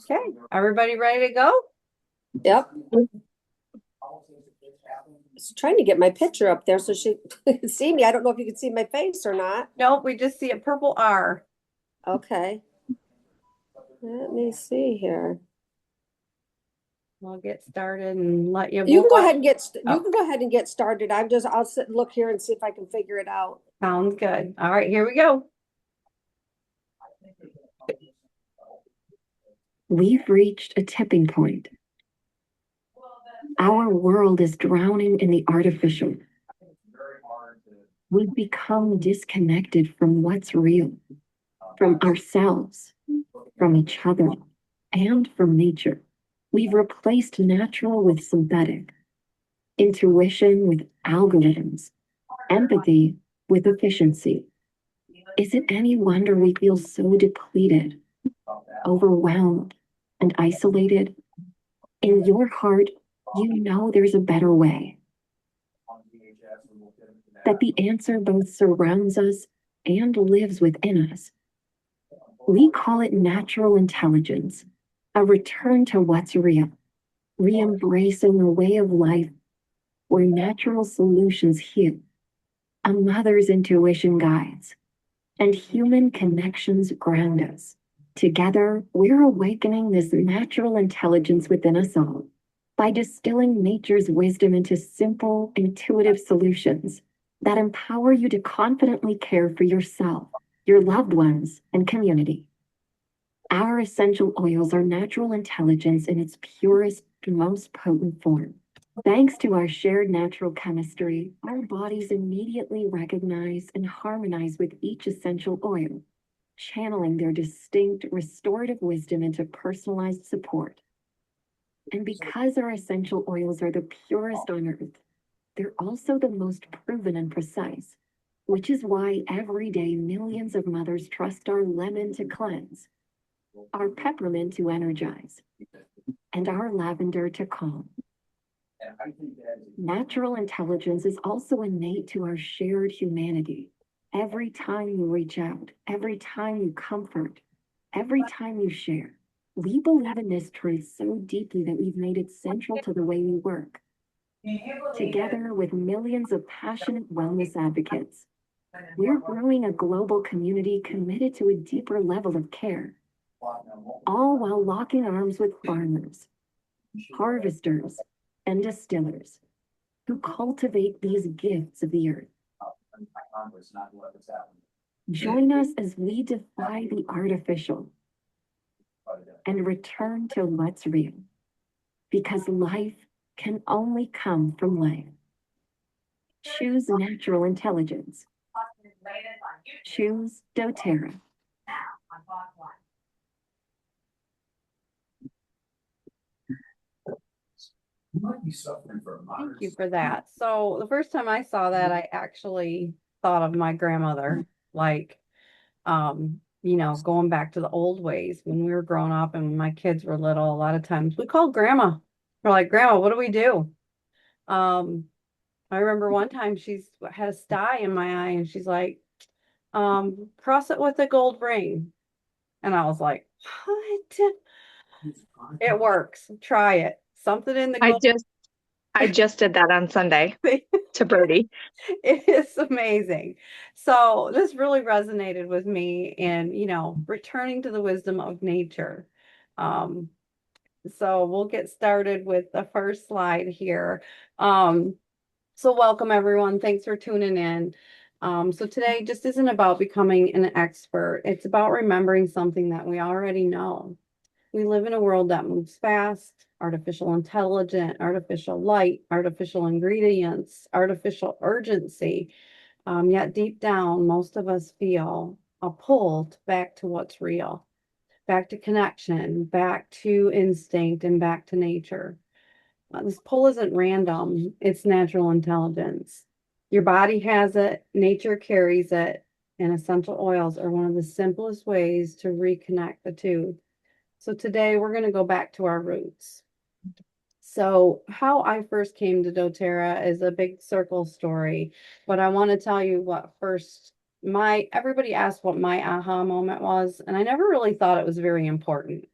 Okay, everybody ready to go? Yep. I was trying to get my picture up there so she could see me. I don't know if you can see my face or not. Nope, we just see a purple R. Okay. Let me see here. We'll get started and let you. You We'll can go watch. ahead and you Oh, can go ahead and get started. I'll sit and look here and see if I can figure it out. sounds good. All right, here we go. We've reached a tipping point. Our world is drowning in the artificial. We've become disconnected from what's real, from ourselves, from each other, and from nature. We've replaced natural with synthetic, intuition with algorithms, empathy with efficiency. Is it any wonder we feel so depleted, overwhelmed, and isolated? In your heart, you know there's a better way, that the answer both surrounds us and lives within us. We call it natural intelligence, a return to what's real, re-embracing a way of life where natural solutions heal, a mother's intuition guides, and human connections ground us. Together, we're awakening this natural intelligence within us all by distilling nature's wisdom into simple, intuitive solutions that empower you to confidently care for yourself, your loved ones, and community. Our essential oils are natural intelligence in its purest, most potent form. Thanks to our shared natural chemistry, our bodies immediately recognize and harmonize with each essential oil, channeling their distinct restorative wisdom into personalized support. And because our essential oils are the purest on earth, they're also the most proven and precise, which is why every day millions of mothers trust our lemon to cleanse, our peppermint to energize, and our lavender to calm. Natural intelligence is also innate to our shared humanity. Every time you reach out, every time you comfort, every time you share, we believe in this truth so deeply that we've made it central to the way we work. Together with millions of passionate wellness advocates, we're growing a global community committed to a deeper level of care, all while locking arms with farmers, harvesters, and distillers who cultivate these gifts of the earth. Join us as we defy the artificial and return to what's real, because life can only come from life. Choose natural intelligence. Choose doTERRA. You might be suffering from Thank you for that. So the first time I saw that, I actually thought of my grandmother, like, going back to the old ways when we were growing up and my kids were little, a lot of times we called grandma. We're like, Grandma, what do we do? Um, I remember one time she's had a sty in my eye and she's like, cross it with a gold ring. And I was like, what? It works. Try it. Something in the I gold. just I just did that on Sunday to Birdie. It is amazing. So this really resonated with me and, returning to the wisdom of nature. Um, so we'll get started with the first slide here. So welcome everyone. Thanks for tuning in. So today just isn't about becoming an expert. It's about remembering something that we already know. We live in a world that moves fast, artificial intelligence, artificial light, artificial ingredients, artificial urgency. Yet deep down, most of us feel a pull back to what's real, back to connection, back to instinct, and back to nature. This pull isn't random, it's natural intelligence. Your body has it, nature carries it, and essential oils are one of the simplest ways to reconnect the two. So today we're going to go back to our roots. So how I first came to doTERRA is a big circle story, but I want to tell you what first everybody asked what my aha moment was, and I never really thought it was very important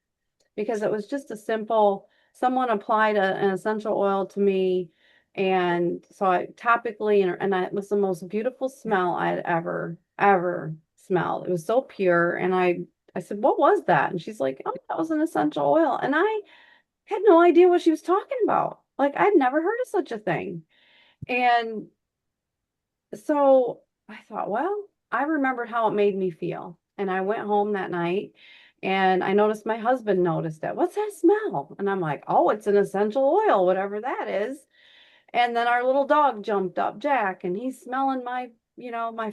because it was just a simple, someone applied an essential oil to me. And so I topically, it was the most beautiful smell I had ever smelled. It was so pure. And I said, what was that? And she's like, oh, that was an essential oil. And I had no idea what she was talking about. Like, I'd never heard of such a thing. And so I thought, well, I remembered how it made me feel. And I went home that night and I noticed my husband noticed it. What's that smell? And I'm like, oh, it's an essential oil, whatever that is. And then our little dog jumped up, Jack, and he's smelling my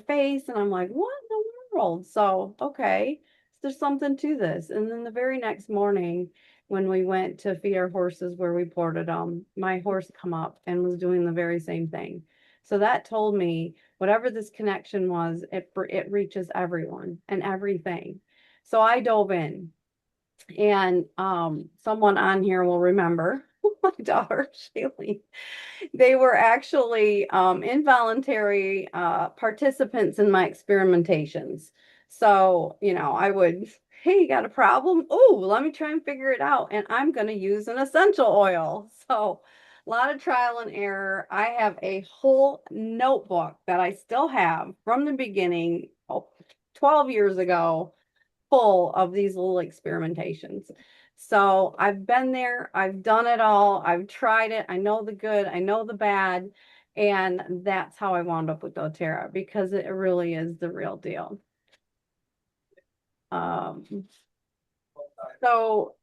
face. And I'm like, what in the world? So, okay, there's something to this. And then the very next morning, when we went to feed our horses where we ported them, my horse come up and was doing the very same thing. So that told me whatever this connection was, it reaches everyone and everything. So I dove in, and someone on here will remember my daughter, Shaylee. They were actually involuntary participants in my experimentations. So, I would, hey, you got a problem? Oh, let me try and figure it out. And I'm going to use an essential oil. So, a lot of trial and error. I have a whole notebook that I still have from the beginning, 12 years ago, full of these little experimentations. So I've been there, I've done it all, I've tried it, I know the good, I know the bad, and that's how I wound up with doTERRA because it really is the real deal. So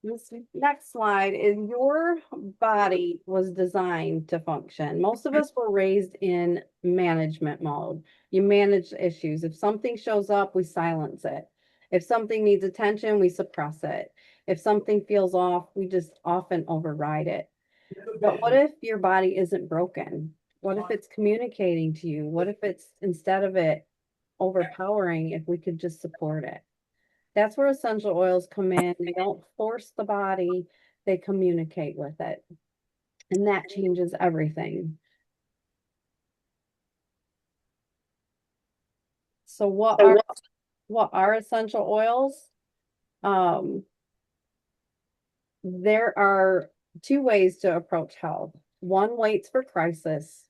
this next slide is your body was designed to function. Most of us were raised in management mode. You manage issues. If something shows up, we silence it. If something needs attention, we suppress it. If something feels off, we just often override it. But what if your body isn't broken? What if it's communicating to you? What if it's, instead of it overpowering, if we could just support it? That's where essential oils come in. They don't force the body, they communicate with it. And that changes everything. So what are essential oils? There are two ways to approach health. One waits for crisis.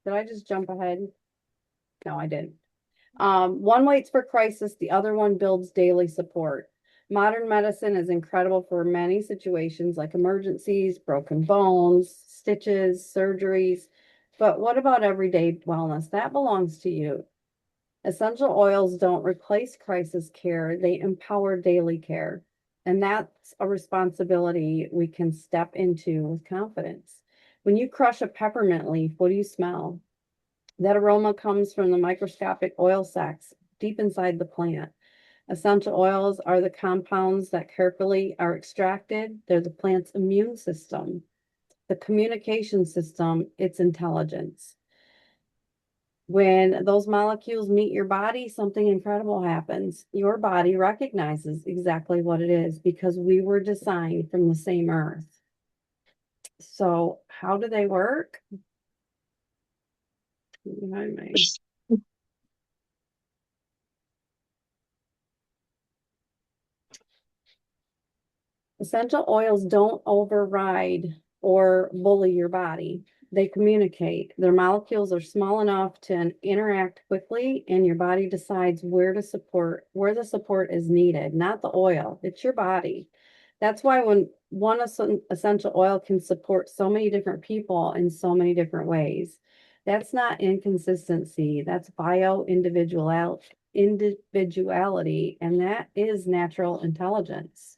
Did I just jump ahead? No, I didn't. One waits for crisis, the other one builds daily support. Modern medicine is incredible for many situations like emergencies, broken bones, stitches, surgeries. But what about everyday wellness? That belongs to you. Essential oils don't replace crisis care, they empower daily care. And that's a responsibility we can step into with confidence. When you crush a peppermint leaf, what do you smell? That aroma comes from the microscopic oil sacs deep inside the plant. Essential oils are the compounds that carefully are extracted. They're the plant's immune system, the communication system, its intelligence. When those molecules meet your body, something incredible happens. Your body recognizes exactly what it is because we were designed from the same earth. So how do they work? Essential oils don't override or bully your body. They communicate. Their molecules are small enough to interact quickly, and your body decides where the support is needed, not the oil. It's your body. That's why when one essential oil can support so many different people in so many different ways. That's not inconsistency. That's individuality, and that is natural intelligence.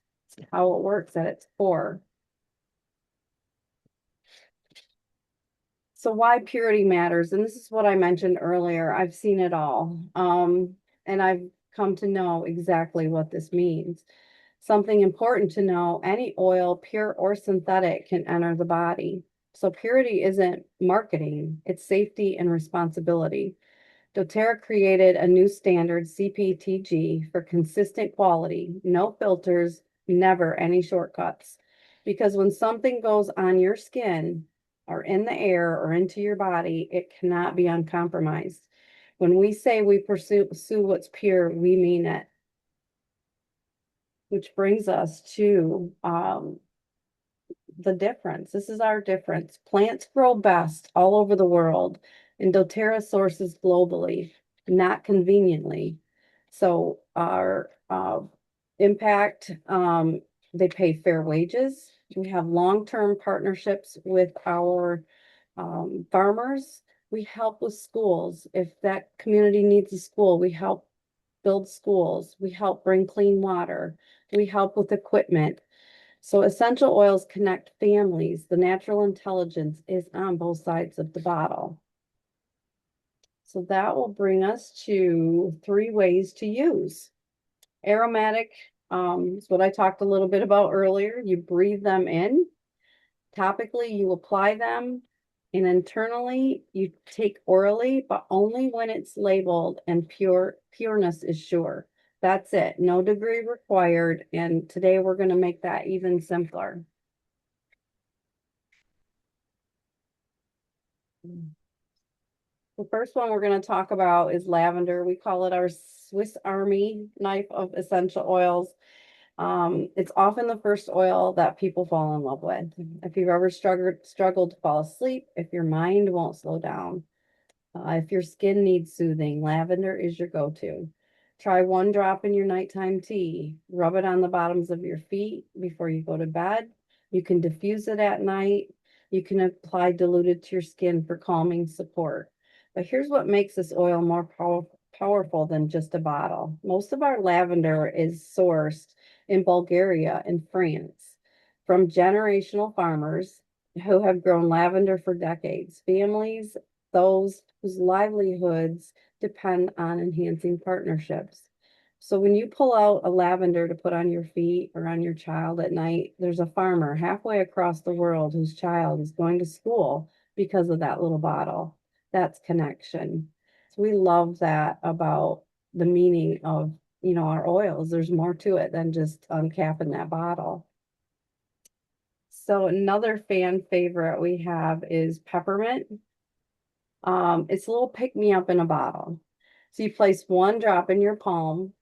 How it works at its core. So why purity matters, and this is what I mentioned earlier. I've seen it all, and I've come to know exactly what this means. Something important to know, any oil, pure or synthetic, can enter the body. So purity isn't marketing, it's safety and responsibility. doTERRA created a new standard, CPTG, for consistent quality, no filters, never any shortcuts. Because when something goes on your skin or in the air or into your body, it cannot be uncompromised. When we say we pursue what's pure, we mean it. Which brings us to the difference. This is our difference. Plants grow best all over the world, and doTERRA sources globally, not conveniently. So our impact, they pay fair wages. We have long-term partnerships with our farmers. We help with schools. If that community needs a school, we help build schools. We help bring clean water. We help with equipment. So essential oils connect families. The natural intelligence is on both sides of the bottle. So that will bring us to 3 ways to use. Aromatic is what I talked a little bit about earlier. You breathe them in. Topically, you apply them. And internally, you take orally, but only when it's labeled and pureness is sure. That's it. No degree required. And today we're going to make that even simpler. The first one we're going to talk about is lavender. We call it our Swiss Army knife of essential oils. It's often the first oil that people fall in love with. If you've ever struggled to fall asleep, if your mind won't slow down, if your skin needs soothing, lavender is your go-to. Try 1 drop in your nighttime tea. Rub it on the bottoms of your feet before you go to bed. You can diffuse it at night. You can apply diluted to your skin for calming support. But here's what makes this oil more powerful than just a bottle. Most of our lavender is sourced in Bulgaria and France from generational farmers who have grown lavender for decades. Families, those whose livelihoods depend on enhancing partnerships. So when you pull out a lavender to put on your feet or on your child at night, there's a farmer halfway across the world whose child is going to school because of that little bottle. That's connection. So we love that about the meaning of, our oils. There's more to it than just uncapping that bottle. So another fan favorite we have is peppermint. It's a little pick-me-up in a bottle. So you place 1 drop in your palm,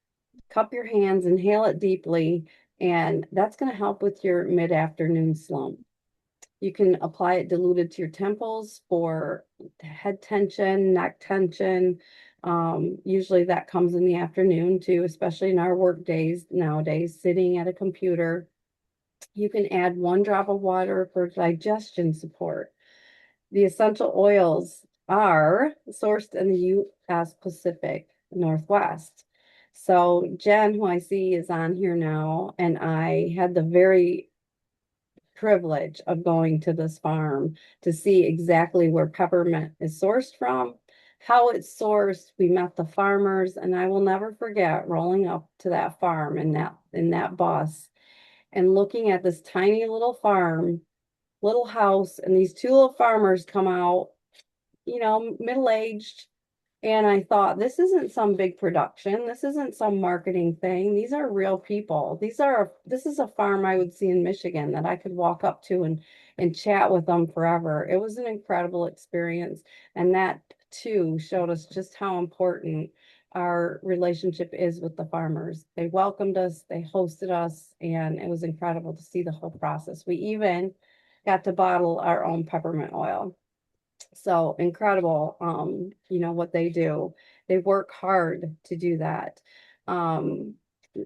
cup your hands, inhale it deeply, and that's going to help with your mid-afternoon slump. You can apply it diluted to your temples for head tension, neck tension. Usually that comes in the afternoon too, especially in our work days nowadays, sitting at a computer. You can add 1 drop of water for digestion support. The essential oils are sourced in the U.S. Pacific Northwest. So Jen, who I see is on here now, and I had the very privilege of going to this farm to see exactly where peppermint is sourced from, how it's sourced. We met the farmers, and I will never forget rolling up to that farm in that bus and looking at this tiny little farm, little house, and these 2 little farmers come out, middle-aged. And I thought, this isn't some big production. This isn't some marketing thing. These are real people. This is a farm I would see in Michigan that I could walk up to and chat with them forever. It was an incredible experience. And that too showed us just how important our relationship is with the farmers. They welcomed us, they hosted us, and it was incredible to see the whole process. We even got to bottle our own peppermint oil. So incredible, what they do. They work hard to do that. And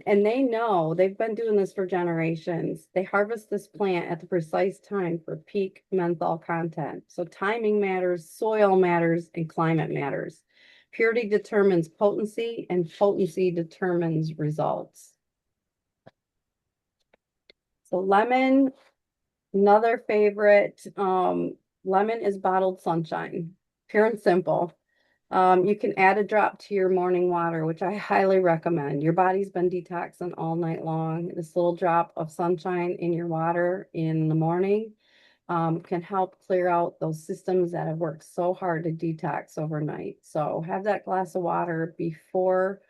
they know they've been doing this for generations. They harvest this plant at the precise time for peak menthol content. So timing matters, soil matters, and climate matters. Purity determines potency, and potency determines results. So lemon, another favorite. Lemon is bottled sunshine, pure and simple. You can add a drop to your morning water, which I highly recommend. Your body's been detoxing all night long. This little drop of sunshine in your water in the morning can help clear out those systems that have worked so hard to detox overnight. So have that glass of water before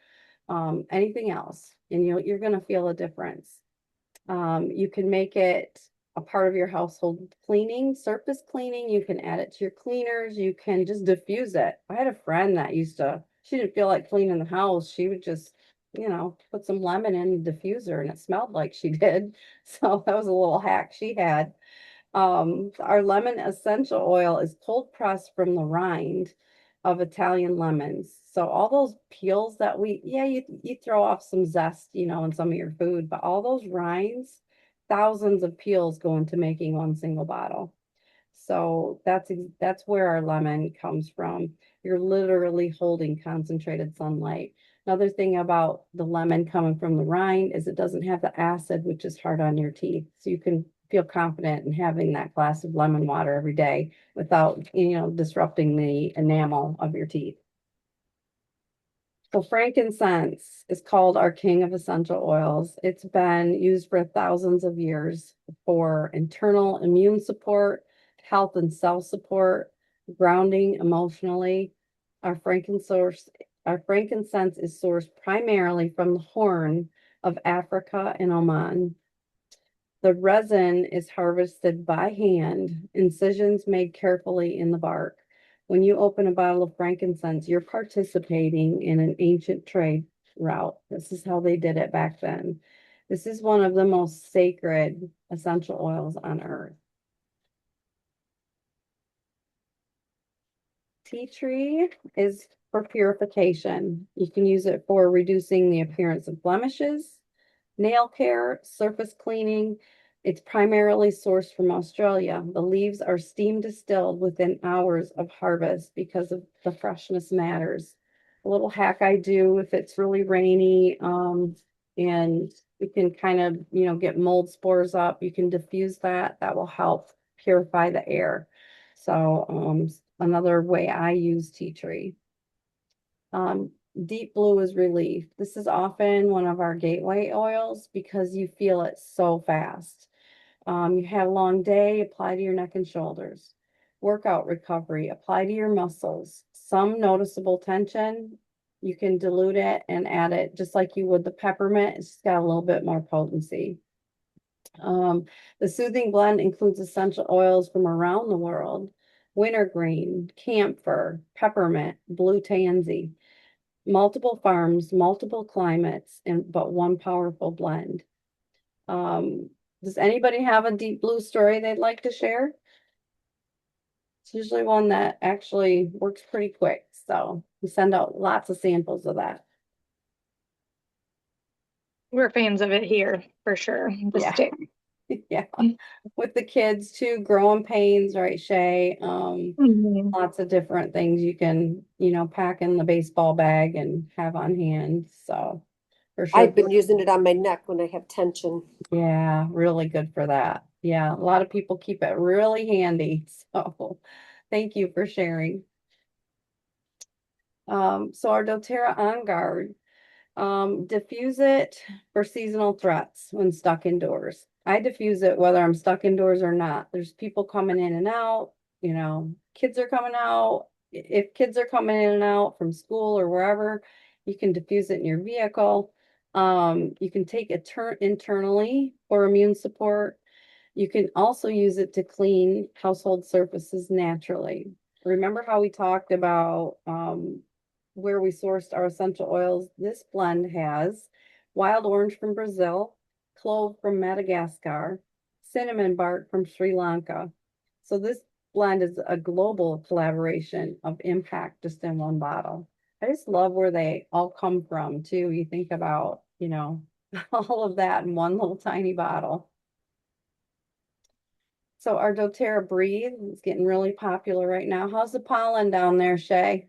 anything else, and you're going to feel a difference. You can make it a part of your household cleaning, surface cleaning. You can add it to your cleaners. You can just diffuse it. I had a friend that she didn't feel like cleaning the house. She would just, put some lemon in the diffuser and it smelled like she did. So that was a little hack she had. Our lemon essential oil is cold pressed from the rind of Italian lemons. So all those peels that you throw off some zest, in some of your food, but all those rinds, thousands of peels go into making one single bottle. So that's where our lemon comes from. You're literally holding concentrated sunlight. Another thing about the lemon coming from the rind is it doesn't have the acid, which is hard on your teeth. So you can feel confident in having that glass of lemon water every day without, disrupting the enamel of your teeth. So frankincense is called our king of essential oils. It's been used for thousands of years for internal immune support, health and cell support, grounding emotionally. Our frankincense is sourced primarily from the Horn of Africa and Oman. The resin is harvested by hand, incisions made carefully in the bark. When you open a bottle of frankincense, you're participating in an ancient trade route. This is how they did it back then. This is one of the most sacred essential oils on earth. Tea tree is for purification. You can use it for reducing the appearance of blemishes, nail care, surface cleaning. It's primarily sourced from Australia. The leaves are steam distilled within hours of harvest because of the freshness matters. A little hack I do if it's really rainy, and you can kind of, get mold spores up, you can diffuse that. That will help purify the air. So, another way I use tea tree. Deep blue is relief. This is often one of our gateway oils because you feel it so fast. You have a long day, apply to your neck and shoulders. Workout recovery, apply to your muscles. Some noticeable tension, you can dilute it and add it just like you would the peppermint. It's just got a little bit more potency. The soothing blend includes essential oils from around the world: wintergreen, camphor, peppermint, blue tansy. Multiple farms, multiple climates, but one powerful blend. Does anybody have a deep blue story they'd like to share? It's usually one that actually works pretty quick, so we send out lots of samples of that. We're fans of it here for sure. The Yeah. stick. Yeah, with the kids too, growing pains, right, Shay? Mhm. Lots of different things you can, pack in the baseball bag and have on hand. So for sure. I've been using it on my neck when I have tension. Yeah, really good for that. Yeah, a lot of people keep it really handy. So thank you for sharing. So our doTERRA On Guard, diffuse it for seasonal threats when stuck indoors. I diffuse it whether I'm stuck indoors or not. There's people coming in and out, kids are coming out. If kids are coming in and out from school or wherever, you can diffuse it in your vehicle. You can take it internally for immune support. You can also use it to clean household surfaces naturally. Remember how we talked about where we sourced our essential oils? This blend has wild orange from Brazil, clove from Madagascar, cinnamon bark from Sri Lanka. So this blend is a global collaboration of impact just in one bottle. I just love where they all come from too. You think about, all of that in one little tiny bottle. So our doTERRA Breathe is getting really popular right now. How's the pollen down there, Shay?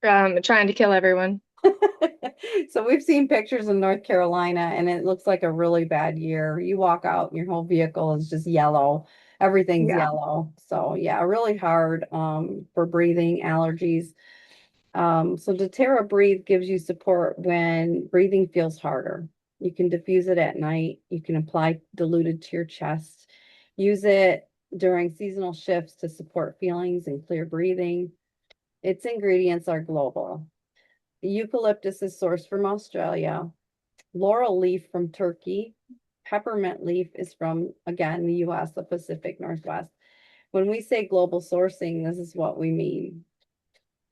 Trying to kill everyone. So we've seen pictures in North Carolina and it looks like a really bad year. You walk out and your whole vehicle is just yellow. Everything's Yeah. yellow. So yeah, really hard for breathing allergies. So doTERRA Breathe gives you support when breathing feels harder. You can diffuse it at night. You can apply diluted to your chest. Use it during seasonal shifts to support feelings and clear breathing. Its ingredients are global. Eucalyptus is sourced from Australia. Laurel leaf from Turkey. Peppermint leaf is from, again, the US, the Pacific Northwest. When we say global sourcing, this is what we mean.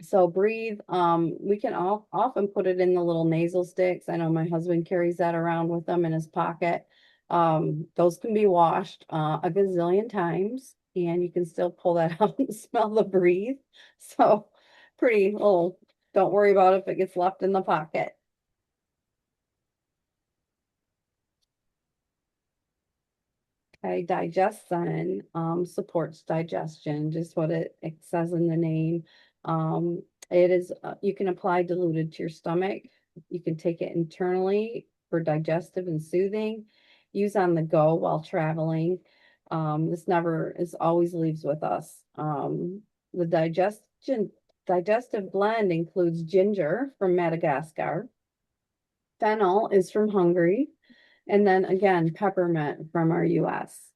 So breathe, we can often put it in the little nasal sticks. I know my husband carries that around with him in his pocket. Those can be washed a gazillion times and you can still pull that out and smell the breathe. So pretty little, don't worry about if it gets left in the pocket. Okay, digestion supports digestion, just what it says in the name. It is, you can apply diluted to your stomach. You can take it internally for digestive and soothing. Use on the go while traveling. This never is always leaves with us. The digestive blend includes ginger from Madagascar. Fennel is from Hungary. And then again, peppermint from our US.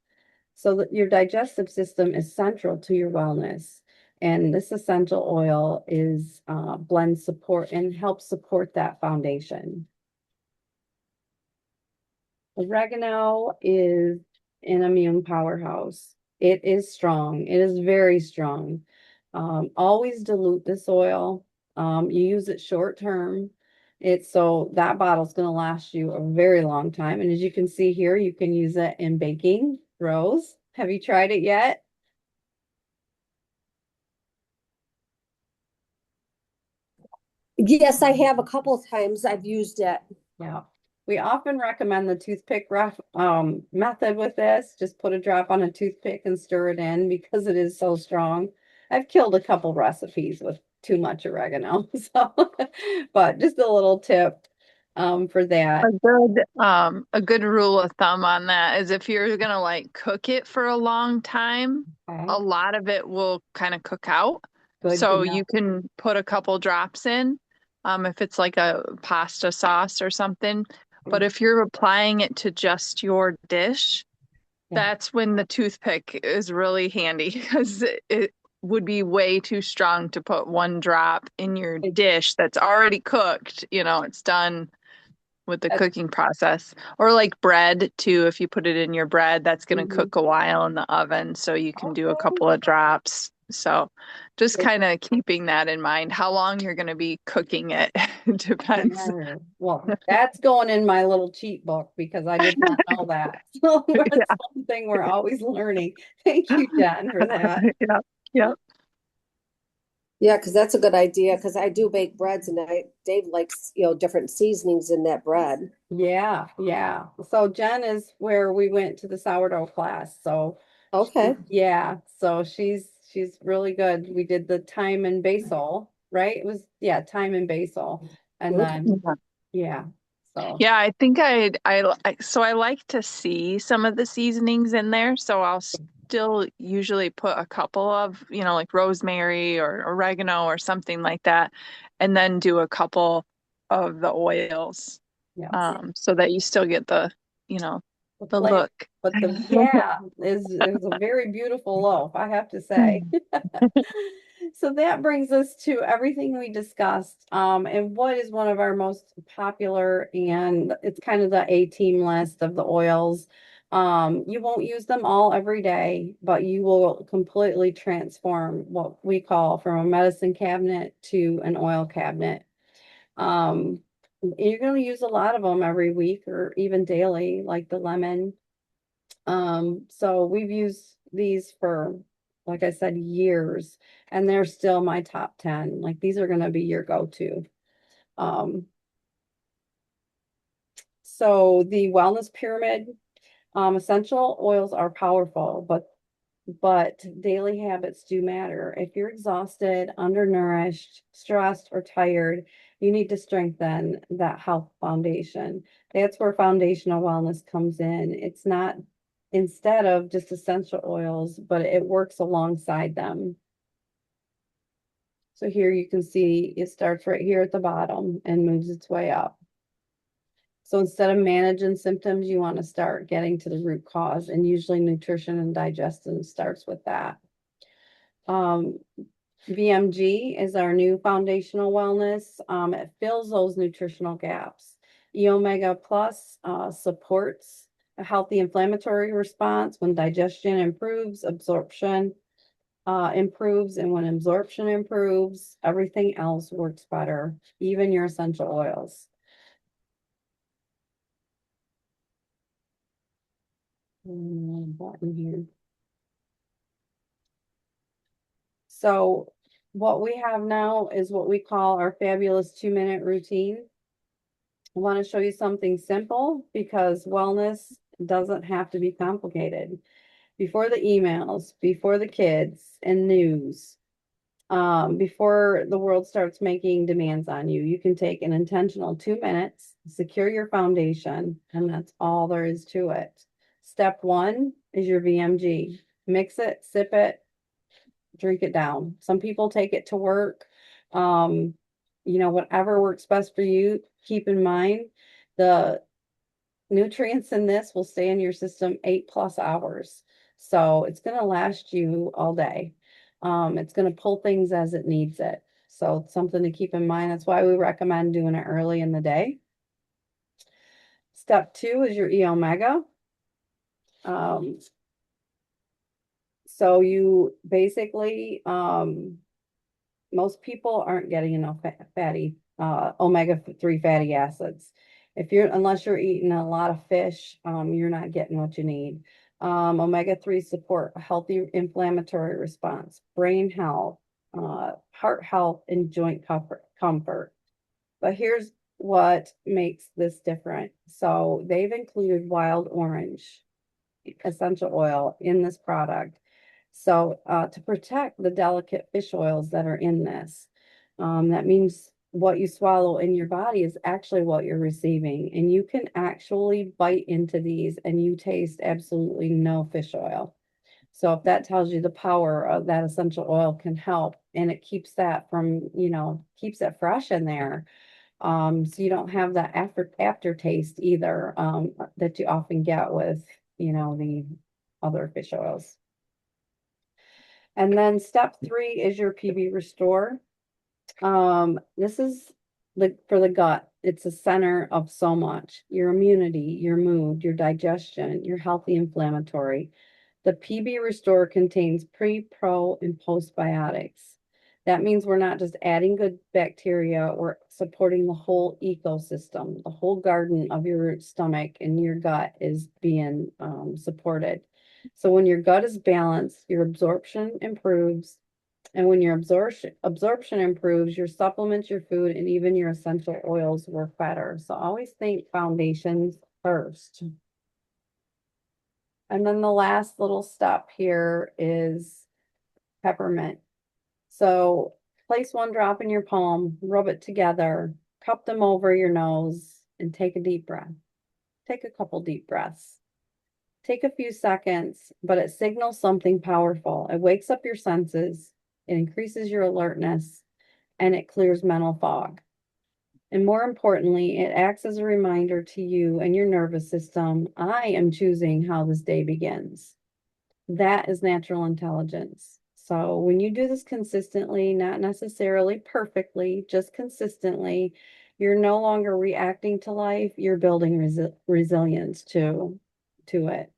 So that your digestive system is central to your wellness. And this essential oil is blend support and helps support that foundation. Oregano is an immune powerhouse. It is strong. It is very strong. Always dilute this oil. You use it short term. It's so that bottle's going to last you a very long time. And as you can see here, you can use it in baking. Rose, have you tried it yet? Yes, I have a couple of times I've used it. Yeah. We often recommend the toothpick method with this. Just put a drop on a toothpick and stir it in because it is so strong. I've killed a couple recipes with too much oregano. So, but just a little tip for that. A good rule of thumb on that is if you're gonna like cook it for a long time, Okay, a lot of it will kind of cook out. good to So know. you can put a couple drops in, if it's like a pasta sauce or something. But if you're applying it to just your dish, Yeah. that's when the toothpick is really handy because it would be way too strong to put one drop in your dish that's already cooked. You know, it's done with the cooking process. Or like bread too, if you put it in your bread, that's going to cook a while in the oven. So you can do a couple of drops. So just kind of keeping that in mind, how long you're going to be cooking it depends. Yeah. Well, that's going in my little cheat book because I did not know that. So Yeah. that's something we're always learning. Thank you, Jen, for that. Yeah. Yeah. Yeah, because that's a good idea. Because I do bake breads, and Dave likes different seasonings in that bread. Yeah, yeah. So Jen is where we went to the sourdough class. So Okay. yeah, so she's really good. We did the thyme and basil, right? It was thyme and basil. And then yeah. So Yeah, I think so I like to see some of the seasonings in there, so I'll still usually put a couple of, like rosemary or oregano or something like that, and then do a couple of the oils, yeah. so that you still get you know, the Flavor, look. but is a very beautiful loaf, I have to say. So that brings us to everything we discussed, and what is one of our most popular, and it's kind of the A-team list of the oils. You won't use them all every day, but you will completely transform what we call from a medicine cabinet to an oil cabinet. Um, you're going to use a lot of them every week or even daily, like the lemon. So we've used these for, like I said, years, and they're still my top 10. Like these are going to be your go-to. Um, so the wellness pyramid, essential oils are powerful, but daily habits do matter. If you're exhausted, undernourished, stressed, or tired, you need to strengthen that health foundation. That's where foundational wellness comes in. It's not instead of just essential oils, but it works alongside them. So here you can see it starts right here at the bottom and moves its way up. So instead of managing symptoms, you want to start getting to the root cause, and usually nutrition and digestion starts with that. VMG is our new foundational wellness. It fills those nutritional gaps. E Omega Plus supports a healthy inflammatory response. When digestion improves, absorption improves, and when absorption improves, everything else works better, even your essential oils. Button here. So what we have now is what we call our fabulous 2-minute routine. I want to show you something simple because wellness doesn't have to be complicated. Before the emails, before the kids and news, before the world starts making demands on you, you can take an intentional 2 minutes, secure your foundation, and that's all there is to it. Step 1 is your VMG. Mix it, sip it, drink it down. Some people take it to work. Whatever works best for you, keep in mind the nutrients in this will stay in your system 8+ hours. So it's going to last you all day. It's going to pull things as it needs it. So it's something to keep in mind. That's why we recommend doing it early in the day. Step 2 is your E-Omega. So you basically, most people aren't getting enough fatty, omega-3 fatty acids. Unless you're eating a lot of fish, you're not getting what you need. Omega-3 support a healthy inflammatory response, brain health, heart health, and joint comfort. But here's what makes this different. So they've included wild orange essential oil in this product. So to protect the delicate fish oils that are in this, that means what you swallow in your body is actually what you're receiving. And you can actually bite into these and you taste absolutely no fish oil. So if that tells you the power of that essential oil can help, and it keeps that from, keeps it fresh in there. So you don't have that aftertaste either, that you often get with, the other fish oils. And then step 3 is your PB Restore. This is for the gut. It's a center of so much. Your immunity, your mood, your digestion, your healthy inflammatory. The PB Restore contains pre, pro, and postbiotics. That means we're not just adding good bacteria, we're supporting the whole ecosystem. The whole garden of your stomach and your gut is being supported. So when your gut is balanced, your absorption improves. And when your absorption improves, your supplements, your food, and even your essential oils work better. So always think foundations first. And then the last little step here is peppermint. So place 1 drop in your palm, rub it together, cup them over your nose, and take a deep breath. Take a couple deep breaths. Take a few seconds, but it signals something powerful. It wakes up your senses, it increases your alertness, and it clears mental fog. And more importantly, it acts as a reminder to you and your nervous system, I am choosing how this day begins. That is natural intelligence. So when you do this consistently, not necessarily perfectly, just consistently, you're no longer reacting to life, you're building resilience to it.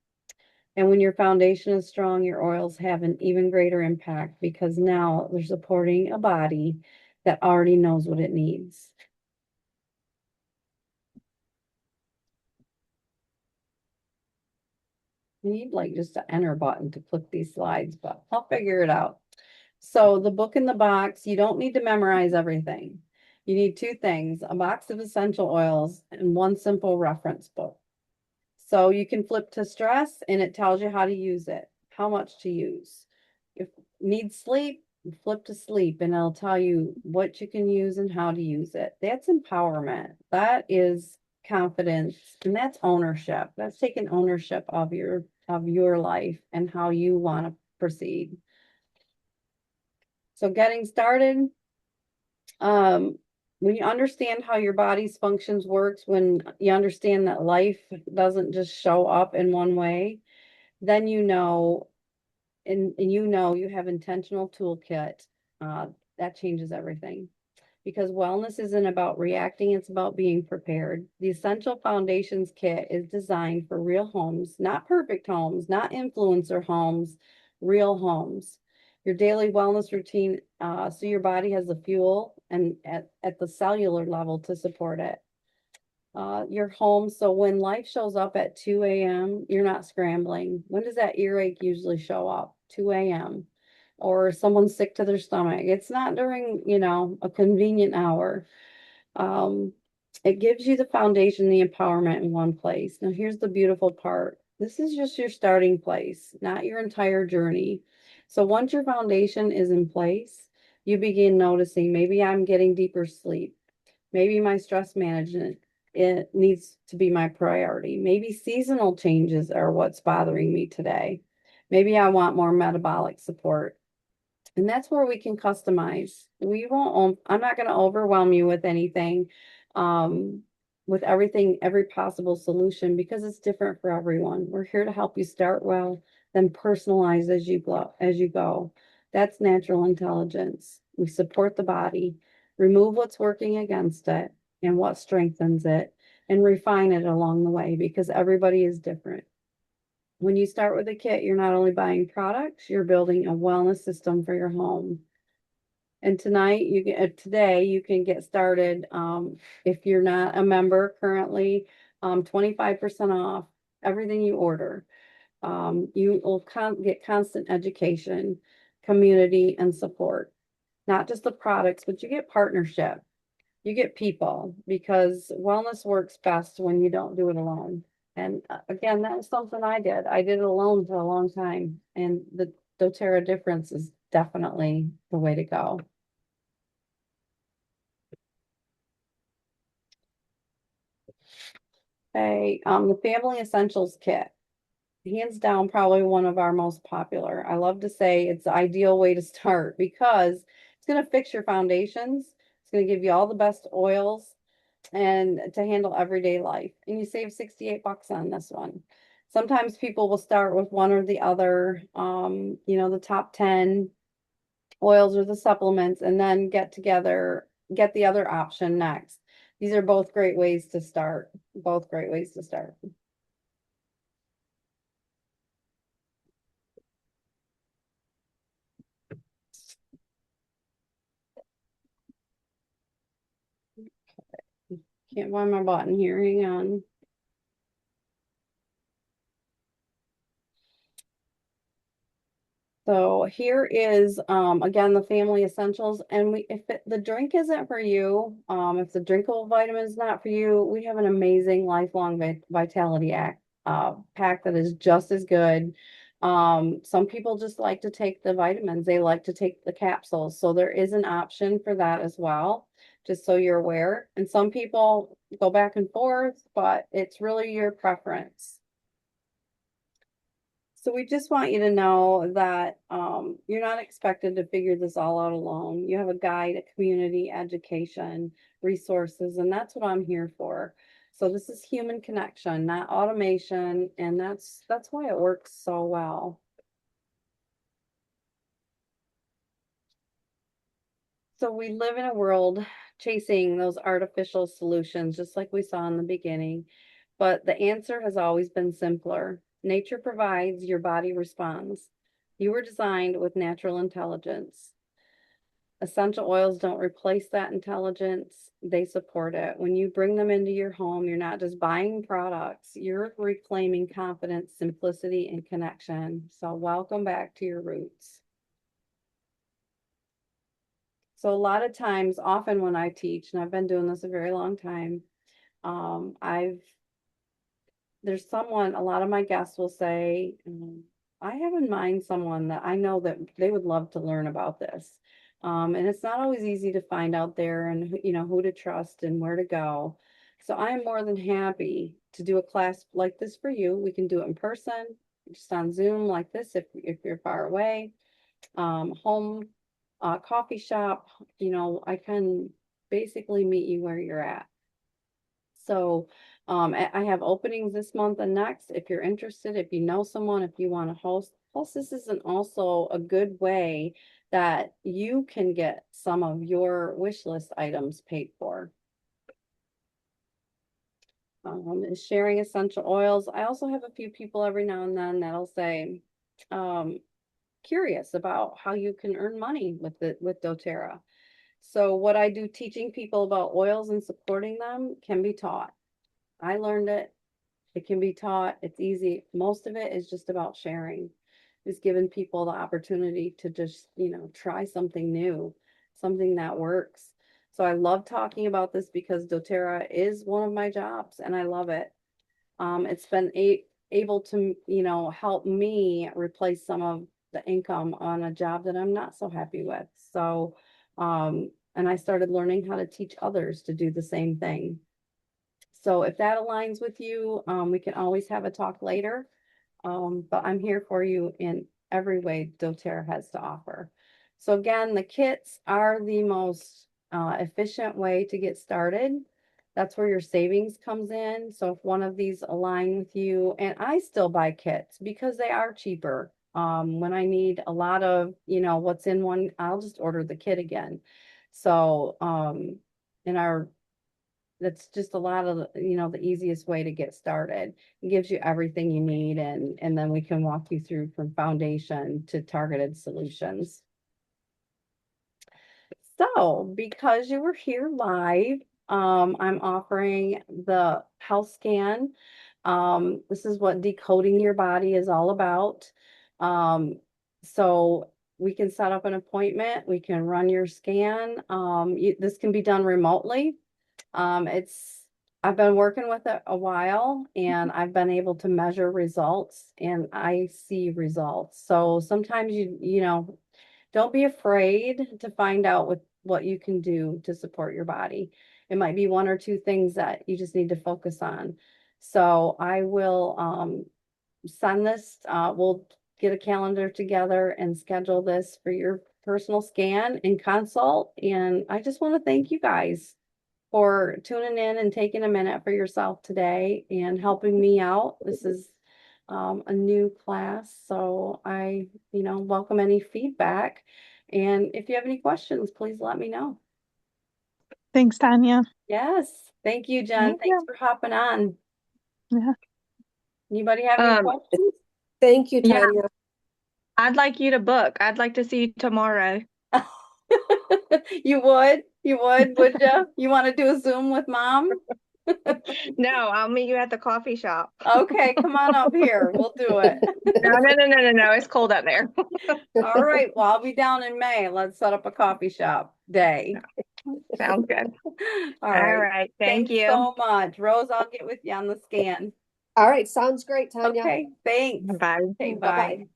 And when your foundation is strong, your oils have an even greater impact because now they're supporting a body that already knows what it needs. You need like just an enter button to click these slides, but I'll figure it out. So the book in the box, you don't need to memorize everything. You need 2 things, a box of essential oils and 1 simple reference book. So you can flip to stress and it tells you how to use it, how much to use. If you need sleep, flip to sleep and it'll tell you what you can use and how to use it. That's empowerment. That is confidence, and that's ownership. That's taking ownership of your life and how you want to proceed. So getting started, when you understand how your body's functions works, when you understand that life doesn't just show up in one way, then you know, and you know you have intentional toolkit, that changes everything. because wellness isn't about reacting, it's about being prepared. The Essential Foundations Kit is designed for real homes, not perfect homes, not influencer homes, real homes. Your daily wellness routine, so your body has the fuel and at the cellular level to support it. Your home, so when life shows up at 2 a.m., you're not scrambling. When does that earache usually show up? 2 a.m. Or someone's sick to their stomach. It's not during, a convenient hour. It gives you the foundation, the empowerment in one place. Now, here's the beautiful part. This is just your starting place, not your entire journey. So once your foundation is in place, you begin noticing maybe I'm getting deeper sleep. Maybe my stress management, it needs to be my priority. Maybe seasonal changes are what's bothering me today. Maybe I want more metabolic support. And that's where we can customize. I'm not going to overwhelm you with anything, with everything, every possible solution, because it's different for everyone. We're here to help you start well, then personalize as you go. That's natural intelligence. We support the body, remove what's working against it and what strengthens it, and refine it along the way because everybody is different. When you start with a kit, you're not only buying products, you're building a wellness system for your home. And today you can get started. If you're not a member currently, 25% off everything you order. You will get constant education, community, and support. Not just the products, but you get partnership. You get people, because wellness works best when you don't do it alone. And again, that was something I did. I did it alone for a long time. And the doTERRA difference is definitely the way to go. Okay, the Family Essentials Kit. Hands down, probably one of our most popular. I love to say it's the ideal way to start because it's going to fix your foundations. It's going to give you all the best oils and to handle everyday life. And you save 68 bucks on this one. Sometimes people will start with one or the other, the top 10 oils or the supplements, and then get the other option next. These are both great ways to start. Both great ways to start. Can't find my button here. Hang on. So here is, again, the Family Essentials. And the drink isn't for you, if the drinkable vitamin is not for you, we have an amazing lifelong vitality pack that is just as good. Some people just like to take the vitamins. They like to take the capsules. So there is an option for that as well, just so you're aware. And some people go back and forth, but it's really your preference. So we just want you to know that you're not expected to figure this all out alone. You have a guide, a community, education, resources, and that's what I'm here for. So this is human connection, not automation, and that's why it works so well. So we live in a world chasing those artificial solutions, just like we saw in the beginning, but the answer has always been simpler. Nature provides, your body responds. You were designed with natural intelligence. Essential oils don't replace that intelligence, they support it. When you bring them into your home, you're not just buying products, you're reclaiming confidence, simplicity, and connection. So welcome back to your roots. So a lot of times, often when I teach, and I've been doing this a very long time, a lot of my guests will say, I have in mind someone that I know that they would love to learn about this. And it's not always easy to find out there and who to trust and where to go. So I'm more than happy to do a class like this for you. We can do it in person, just on Zoom like this if you're far away. Home, coffee shop, I can basically meet you where you're at. So I have openings this month and next. If you're interested, if you know someone, if you want to host, plus this isn't also a good way that you can get some of your wish list items paid for. Is sharing essential oils. I also have a few people every now and then that'll say, curious about how you can earn money with doTERRA. So what I do teaching people about oils and supporting them can be taught. I learned it. It can be taught. It's easy. Most of it is just about sharing. Just giving people the opportunity to just, try something new, something that works. So I love talking about this because doTERRA is one of my jobs and I love it. It's been able to, help me replace some of the income on a job that I'm not so happy with. So, and I started learning how to teach others to do the same thing. So if that aligns with you, we can always have a talk later. But I'm here for you in every way doTERRA has to offer. So again, the kits are the most efficient way to get started. That's where your savings comes in. So if one of these align with you, and I still buy kits because they are cheaper. When I need a lot of, what's in one, I'll just order the kit again. So that's just a lot of, the easiest way to get started. It gives you everything you need, and then we can walk you through from foundation to targeted solutions. So because you were here live, I'm offering the health scan. This is what decoding your body is all about. So we can set up an appointment. We can run your scan. This can be done remotely. I've been working with it a while and I've been able to measure results and I see results. So sometimes don't be afraid to find out what you can do to support your body. It might be one or two things that you just need to focus on. So I will send this, we'll get a calendar together and schedule this for your personal scan and consult. And I just want to thank you guys for tuning in and taking a minute for yourself today and helping me out. This is a new class, so I, welcome any feedback. And if you have any questions, please let me know. Thanks, Tanya. Yes. Thank you, Jen. Thank Thanks you. for hopping on. Yeah. Anybody have any questions? Thank you, Yeah. Tanya. I'd like you to book. I'd like to see you tomorrow. You would? Would you? You want to do a Zoom with Mom? No, I'll meet you at the coffee shop. Okay, come on up here. We'll do it. No. It's cold up there. All right. Well, I'll be down in May. Let's set up a coffee shop day. Sounds good. All All right. right. Thank Thanks you. so much. Rose, I'll get with you on the scan. All right, sounds great, Tanya. Okay, thanks. Bye. Okay, Bye-bye. bye.